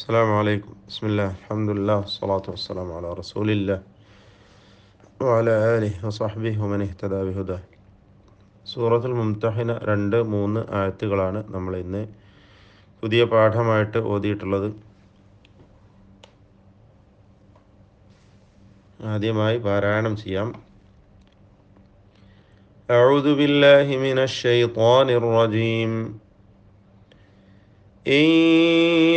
السلام عليكم. بسم الله، الحمد لله، والصلاة والسلام على رسول الله وعلى آله وصحبه ومن اهتدى بهداه. സൂറത്തുൽ മുംതഹിന 2-3 ആയത്തുകളാണ് നമ്മൾ ഇന്ന് പുതിയ പാഠമായിട്ട് ഓതിയിട്ടുള്ളത്. ആദ്യമായി പാരായണം ചെയ്യാം. أعوذ بالله من الشيطان الرجيم. إن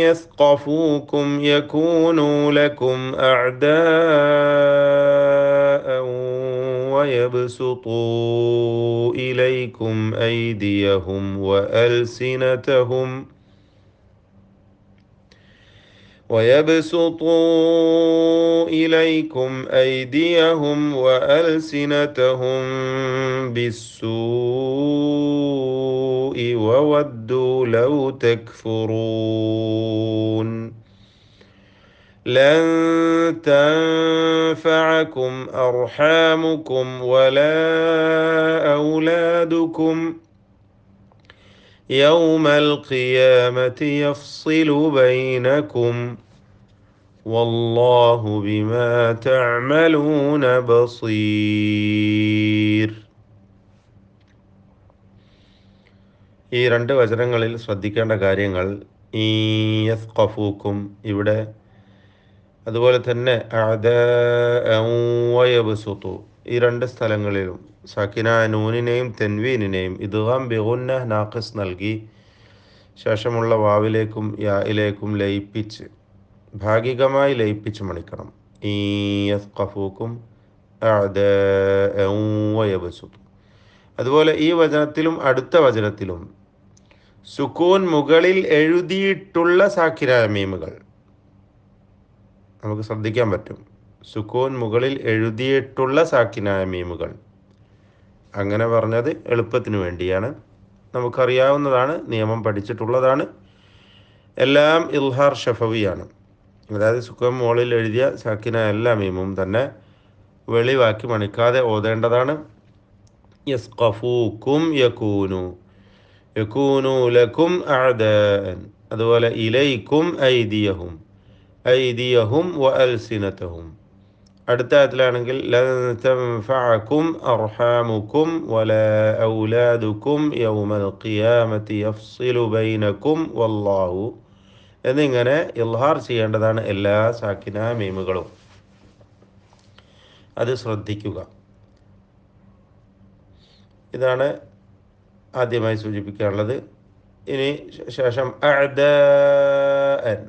يثقفوكم يكونوا لكم أعداء ويبسطوا إليكم أيديهم وألسنتهم بالسوء وودوا لو تكفرون. لن تنفعكم أرحامكم ولا أولادكم يوم القيامة يفصل بينكم والله بما تعملون بصير. ഈ രണ്ട് വചനങ്ങളിൽ ശ്രദ്ധിക്കേണ്ട കാര്യങ്ങൾ യസ്ഖഫൂക്കും ഇവിടെ, അതുപോലെ തന്നെ വയബ്സുതു ഈ രണ്ട് സ്ഥലങ്ങളിലും സാക്കിന നൂനിനെയും തെൻവീനിനെയും ഇദ്ഗാം ബിഗുന്ന നാഖിസ് നൽകി ശേഷമുള്ള വാവിലേക്കും യായിലേക്കും ലയിപ്പിച്ച് ഭാഗികമായി ലയിപ്പിച്ച് മണിക്കണം. യസ്ഖഫൂക്കും വയബ്സുതു. അതുപോലെ ഈ വചനത്തിലും അടുത്ത വചനത്തിലും സുക്കൂൻ മുകളിൽ എഴുതിയിട്ടുള്ള സാക്കിനായ മീമുകൾ നമുക്ക് ശ്രദ്ധിക്കാൻ പറ്റും. സുക്കൂൻ മുകളിൽ എഴുതിയിട്ടുള്ള സാക്കിനായ മീമുകൾ, അങ്ങനെ പറഞ്ഞത് എളുപ്പത്തിന് വേണ്ടിയാണ്. നമുക്കറിയാവുന്നതാണ്, നിയമം പഠിച്ചിട്ടുള്ളതാണ്. എല്ലാം ഇൽഹാർ ഷഫവിയാണ്. അതായത് സുക്കൂൻ മുകളിൽ എഴുതിയ സാക്കിനായ എല്ലാ മീമും തന്നെ വെളിവാക്കി മണിക്കാതെ ഓതേണ്ടതാണ്. യസ്ഖഫൂക്കും യകൂനു ലക്കും അഅദാഅൻ. അതുപോലെ ഇലൈക്കും ഐദിയഹും വഅൽസിനതഹും. അടുത്ത ആയത്തിലാണെങ്കിൽ ലൻ തൻഫഅകും അർഹാമുക്കും വലാ ഔലാദുക്കും യൗമൽ ഖിയാമത്തി യഫ്സിലു ബൈനക്കും വല്ലാഹു എന്നിങ്ങനെ ഇൽഹാർ ചെയ്യേണ്ടതാണ് എല്ലാ സാക്കിന മീമുകളും. അത് ശ്രദ്ധിക്കുക. ഇതാണ് ആദ്യമായി സൂചിപ്പിക്കാനുള്ളത്. ഇനി ശേഷം അഅദാഅൻ,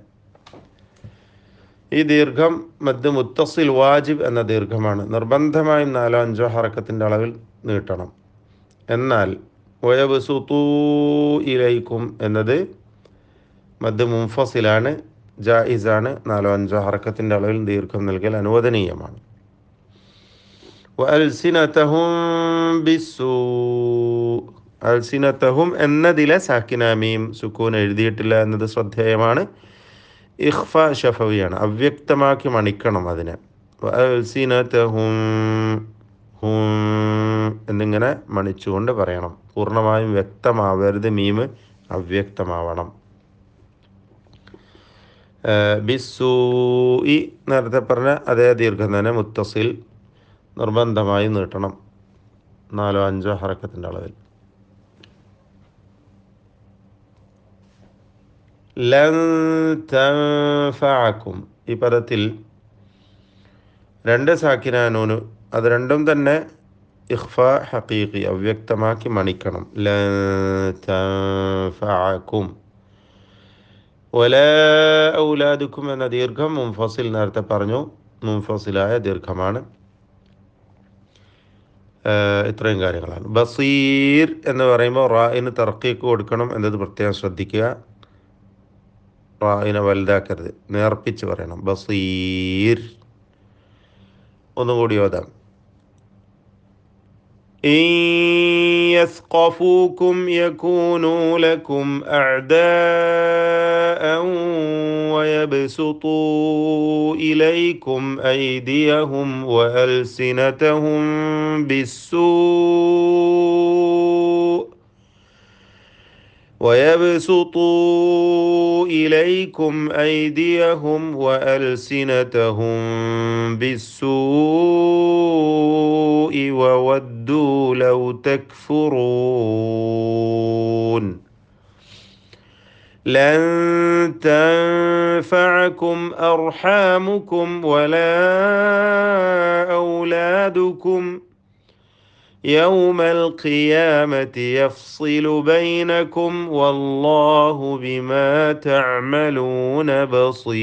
ഈ ദീർഘം മദ് മുത്തസിൽ വാജിബ് എന്ന ദീർഘമാണ്. നിർബന്ധമായും 4-5 ഹറക്കത്തിൻ്റെ അളവിൽ നീട്ടണം. എന്നാൽ വയബ്സുതൂ ഇലൈക്കും എന്നത് മദ് മുൻഫസിലാണ്, ജായിസാണ്. 4-5 ഹറക്കത്തിൻ്റെ അളവിൽ ദീർഘം നൽകൽ അനുവദനീയമാണ്. വഅൽസിനതഹും ബിസ്സൂ, അൽസിനതഹും എന്നതിലെ സാക്കിന മീം സുക്കൂൻ എഴുതിയിട്ടില്ല എന്നത് ശ്രദ്ധേയമാണ്. ഇഖ്ഫ ഷഫവിയാണ്, അവ്യക്തമാക്കി മണിക്കണം അതിനെ. വഅൽസിനതഹും എന്നിങ്ങനെ മണിച്ചുകൊണ്ട് പറയണം. പൂർണ്ണമായും വ്യക്തമാവരുത്, മീം അവ്യക്തമാവണം. ബിസ്സൂഇ നേരത്തെ പറഞ്ഞ അതേ ദീർഘം തന്നെ മുത്തസിൽ നിർബന്ധമായി നീട്ടണം 4-5 ഹറക്കത്തിൻ്റെ അളവിൽ. ലൻ തൻഫഅകും, ഈ പദത്തിൽ 2 സാക്കിന നൂന്, അത് രണ്ടും തന്നെ ഇഖ്ഫ ഹഖീഖി അവ്യക്തമാക്കി മണിക്കണം. ലൻ തൻഫഅകും. വലാ ഔലാദുക്കും എന്ന ദീർഘം മുൻഫസിൽ നേരത്തെ പറഞ്ഞു, മുൻഫസിലായ ദീർഘമാണ്. ഇത്രയും കാര്യങ്ങളാണ്. ബസീർ എന്ന് പറയുമ്പോൾ റായിന് തർക്കീക്ക് കൊടുക്കണം എന്നത് പ്രത്യേകം ശ്രദ്ധിക്കുക. റായിനെ വലുതാക്കരുത്, നേർപ്പിച്ച് പറയണം. ബസീർ. ഒന്നുകൂടി ഓതാം. إن يثقفوكم يكونوا لكم أعداء ويبسطوا إليكم أيديهم ويبسطوا إليكم أيديهم وألسنتهم بالسوء وودوا لو تكفرون لن تنفعكم أرحامكم ولا أولادكم يوم القيامة يفصل بينكم والله بما تعملون بصير.